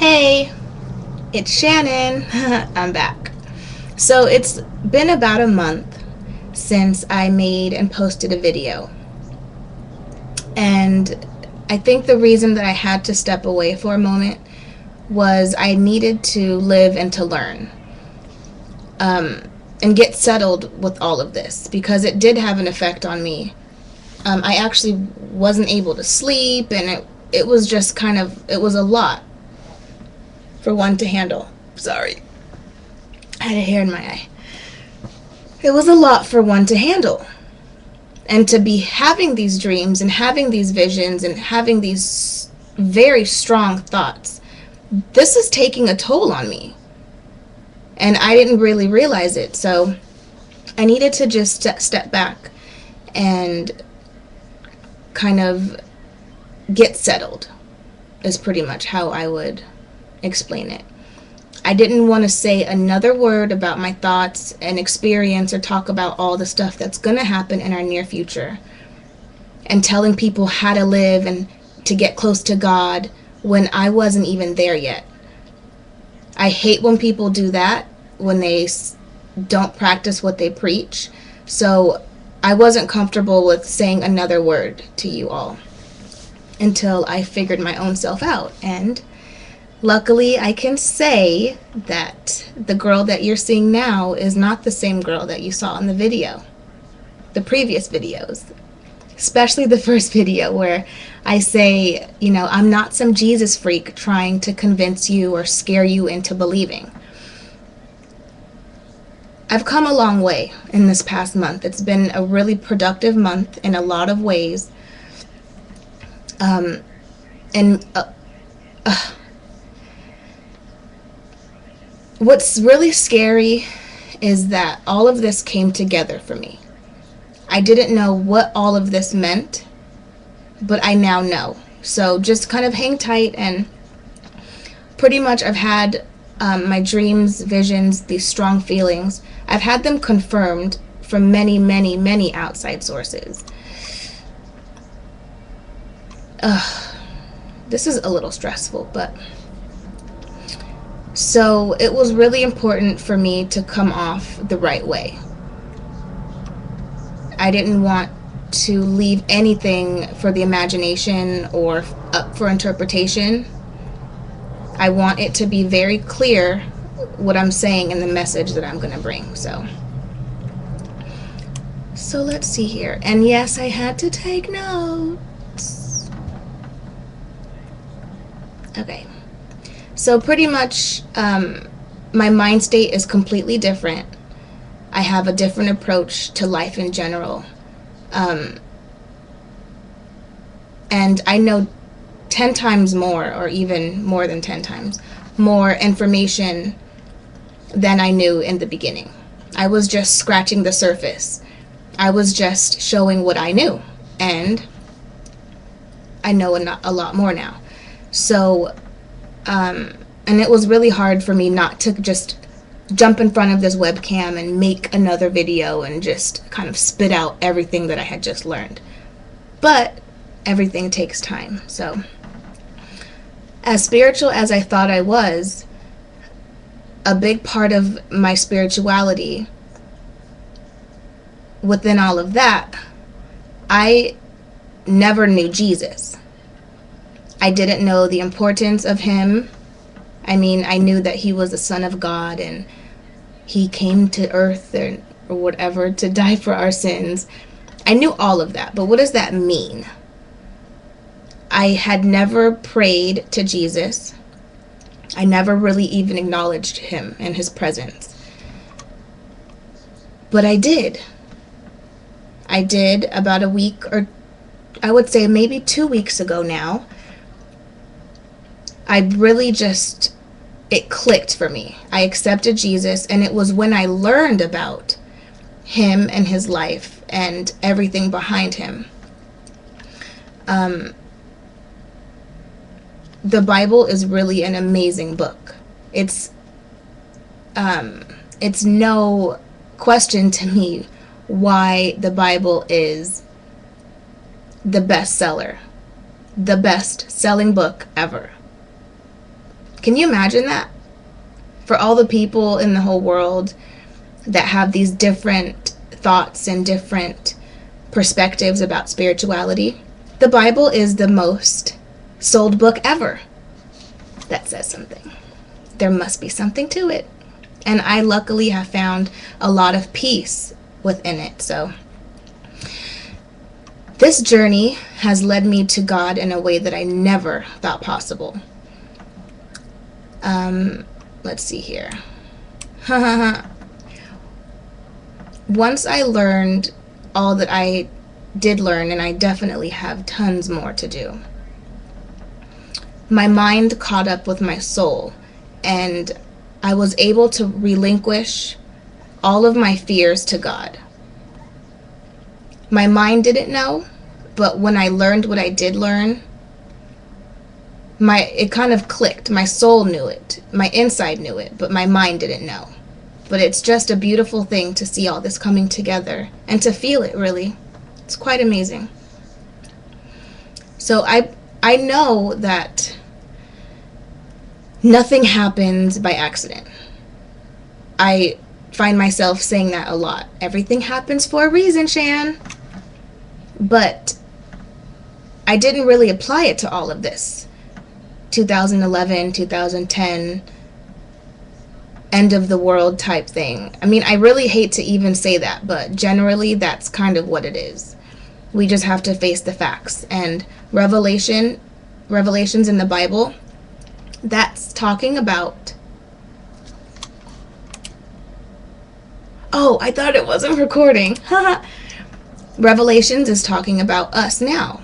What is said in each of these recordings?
Hey, it's Shannon. I'm back. So it's been about a month since I made and posted a video. And I think the reason that I had to step away for a moment was I needed to live and to learn and get settled with all of this because it did have an effect on me. I actually wasn't able to sleep, and it was just it was a lot for one to handle. Sorry. I had a hair in my eye. It was a lot for one to handle. And to be having these dreams and having these visions and having these very strong thoughts, this is taking a toll on me. And I didn't really realize it. So I needed to just step back and kind of get settled, is pretty much how I would explain it. I didn't want to say another word about my thoughts and experience or talk about all the stuff that's going to happen in our near future and telling people how to live and to get close to God when I wasn't even there yet. I hate when people do that, when they don't practice what they preach. So I wasn't comfortable with saying another word to you all until I figured my own self out. And luckily, I can say that the girl that you're seeing now is not the same girl that you saw in the video, the previous videos, especially the first video where I say, I'm not some Jesus freak trying to convince you or scare you into believing. I've come a long way in this past month. It's been a really productive month in a lot of ways. What's really scary is that all of this came together for me. I didn't know what all of this meant, but I now know. So just kind of hang tight, and pretty much I've had my dreams, visions, these strong feelings. I've had them confirmed from many, many, many outside sources. This is a little stressful, but so it was really important for me to come off the right way. I didn't want to leave anything for the imagination or up for interpretation. I want it to be very clear what I'm saying and the message that I'm going to bring. So let's see here. And yes, I had to take notes. Okay. So pretty much my mind state is completely different. I have a different approach to life in general. And I know 10 times more, or even more than 10 times, more information than I knew in the beginning. I was just scratching the surface. I was just showing what I knew. And I know a lot more now. So and it was really hard for me not to just jump in front of this webcam and make another video and just kind of spit out everything that I had just learned. But everything takes time. So as spiritual as I thought I was, a big part of my spirituality, within all of that, I never knew Jesus. I didn't know the importance of him. I mean, I knew that he was the Son of God and he came to earth or whatever to die for our sins. I knew all of that, but what does that mean? I had never prayed to Jesus. I never really even acknowledged him and his presence. But I did. I did about a week, or I would say maybe 2 weeks ago now. I really it clicked for me. I accepted Jesus, and it was when I learned about him and his life and everything behind him. The Bible is really an amazing book. It's no question to me why the Bible is the best-selling book ever. Can you imagine that? For all the people in the whole world that have these different thoughts and different perspectives about spirituality, the Bible is the most sold book ever. That says something. There must be something to it. And I luckily have found a lot of peace within it. So this journey has led me to God in a way that I never thought possible. Let's see here. Once I learned all that I did learn, and I definitely have tons more to do, my mind caught up with my soul, and I was able to relinquish all of my fears to God. My mind didn't know, but when I learned what I did learn, it kind of clicked. My soul knew it. My inside knew it, but my mind didn't know. But it's just a beautiful thing to see all this coming together and to feel it, really. It's quite amazing. So I know that nothing happens by accident. I find myself saying that a lot. Everything happens for a reason, Shan. But I didn't really apply it to all of this. 2011, 2010, end of the world type thing. I mean, I really hate to even say that, but generally that's kind of what it is. We just have to face the facts. And revelations in the Bible, that's talking about... Oh, I thought it wasn't recording. Revelations is talking about us now.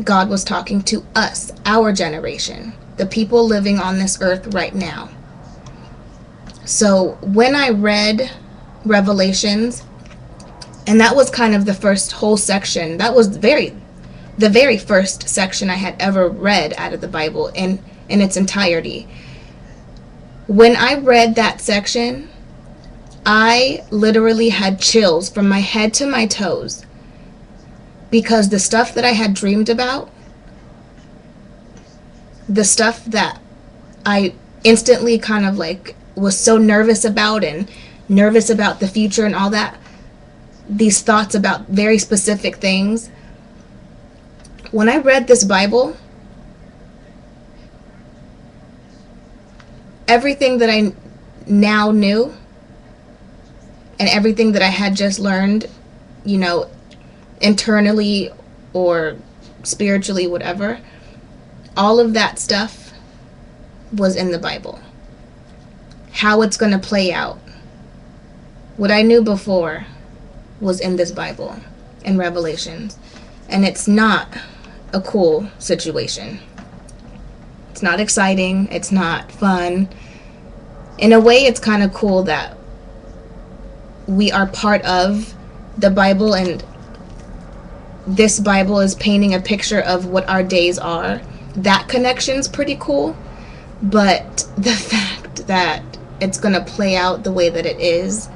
God was talking to us, our generation, the people living on this earth right now. So when I read Revelations, and that was kind of the first whole section, that was the very first section I had ever read out of the Bible in its entirety. When I read that section, I literally had chills from my head to my toes. Because the stuff that I had dreamed about, the stuff that I instantly kind of like was so nervous about, and nervous about the future and all that, these thoughts about very specific things, when I read this Bible, everything that I now knew and everything that I had just learned, you know, internally or spiritually, whatever, all of that stuff was in the Bible. How it's going to play out, what I knew before, was in this Bible, in Revelations. And it's not a cool situation. It's not exciting. It's not fun. In a way, it's kind of cool that we are part of the Bible, and this Bible is painting a picture of what our days are. That connection's pretty cool, but the fact that it's gonna play out the way that it is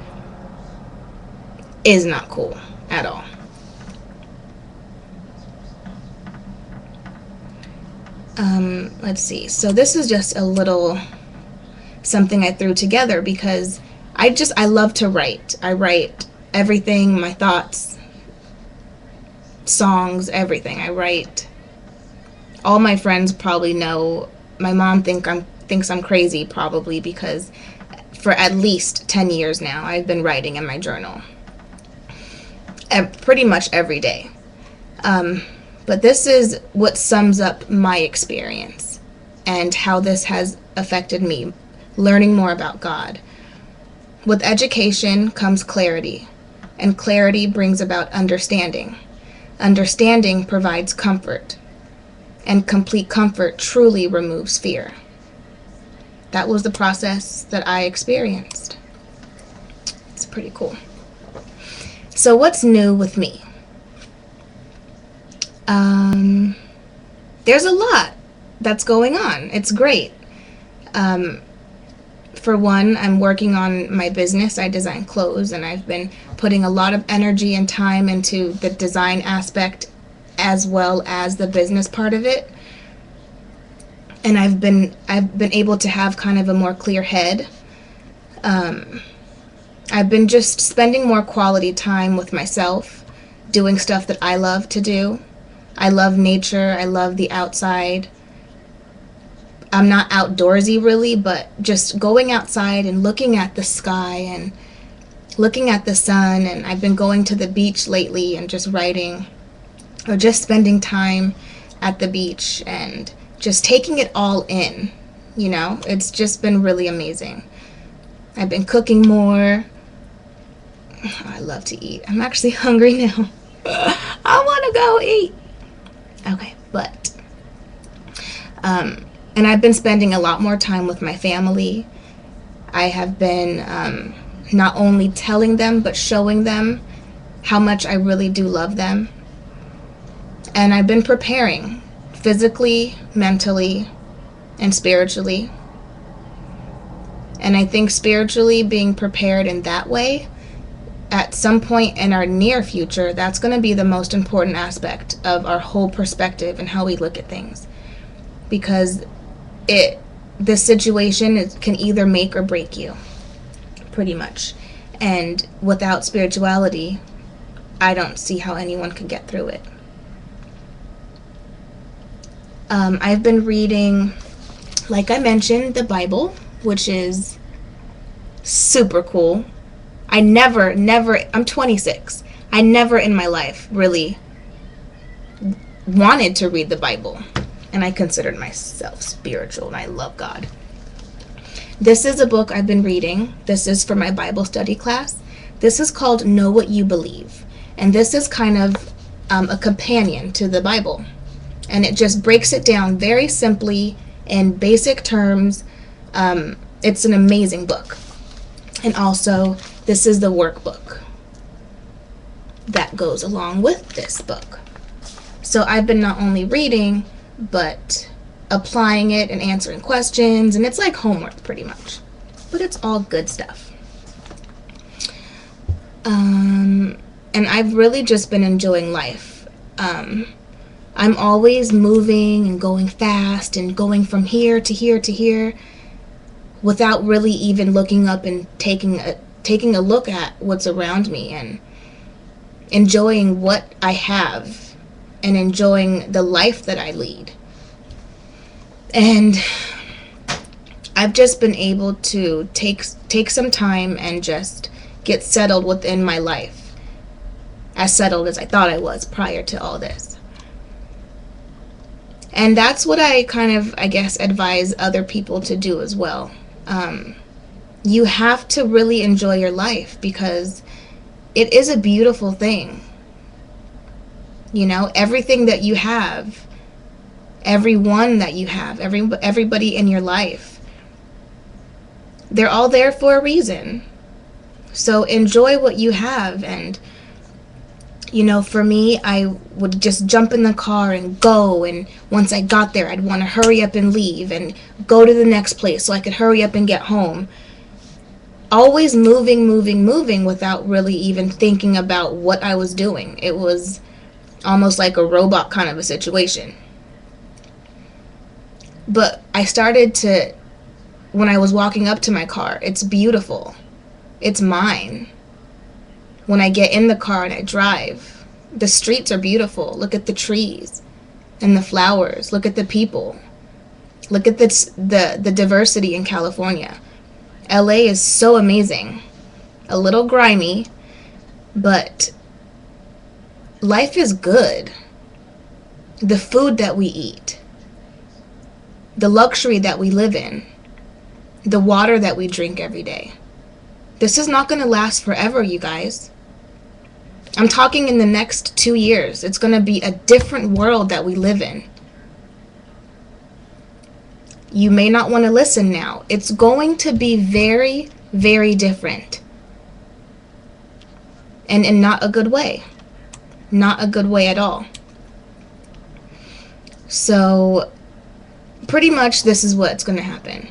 not cool at all. Let's see. So this is just a little something I threw together because I love to write. I write everything, my thoughts, songs, everything. I write. All my friends probably know. My mom thinks I'm crazy probably because for at least 10 years now I've been writing in my journal. Pretty much every day. But this is what sums up my experience and how this has affected me, learning more about God. With education comes clarity, and clarity brings about understanding. Understanding provides comfort, and complete comfort truly removes fear. That was the process that I experienced. It's pretty cool. So what's new with me? There's a lot that's going on. It's great. For one, I'm working on my business. I design clothes, and I've been putting a lot of energy and time into the design aspect as well as the business part of it. and I've been able to have kind of a more clear head. I've been just spending more quality time with myself, doing stuff that I love to do. I love nature. I love the outside. I'm not outdoorsy really, but just going outside and looking at the sky and looking at the sun. And I've been going to the beach lately and just writing, or just spending time at the beach and just taking it all in. It's just been really amazing. I've been cooking more. I love to eat. I'm actually hungry now. I want to go eat. Okay, but and I've been spending a lot more time with my family. I have been not only telling them but showing them how much I really do love them. And I've been preparing physically, mentally, and spiritually. And I think spiritually, being prepared in that way, at some point in our near future, that's going to be the most important aspect of our whole perspective and how we look at things. Because this situation can either make or break you, pretty much. And without spirituality, I don't see how anyone could get through it. I've been reading, like I mentioned, the Bible, which is super cool. I'm 26. I never in my life really wanted to read the Bible. And I considered myself spiritual, and I love God. This is a book I've been reading. This is for my Bible study class. This is called Know What You Believe. And this is kind of a companion to the Bible. And it just breaks it down very simply in basic terms. It's an amazing book. And also, this is the workbook that goes along with this book. So I've been not only reading, but applying it and answering questions. And it's like homework, pretty much. But it's all good stuff. And I've really just been enjoying life. I'm always moving and going fast and going from here to here to here without really even looking up and taking a look at what's around me and enjoying what I have and enjoying the life that I lead. And I've just been able to take some time and just get settled within my life, as settled as I thought I was prior to all this. And that's what I kind of, I guess, advise other people to do as well. You have to really enjoy your life because it is a beautiful thing. Everything that you have, everyone that you have, everybody in your life, they're all there for a reason. So enjoy what you have. And for me, I would just jump in the car and go, and once I got there, I'd want to hurry up and leave and go to the next place so I could hurry up and get home. Always moving without really even thinking about what I was doing. It was almost like a robot kind of a situation. But I started to, when I was walking up to my car, it's beautiful. It's mine. When I get in the car and I drive, the streets are beautiful. Look at the trees and the flowers. Look at the people. Look at the diversity in California. LA is so amazing. A little grimy, but life is good. The food that we eat, the luxury that we live in, the water that we drink every day. This is not going to last forever, you guys. I'm talking in the next 2 years. It's going to be a different world that we live in. You may not want to listen now. It's going to be very, very different. And in not a good way. Not a good way at all. So, pretty much this is what's going to happen.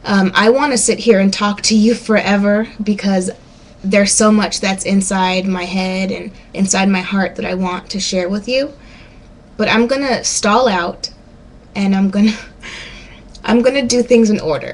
I want to sit here and talk to you forever because there's so much that's inside my head and inside my heart that I want to share with you. But I'm going to stall out and I'm going to I'm going to do things in order.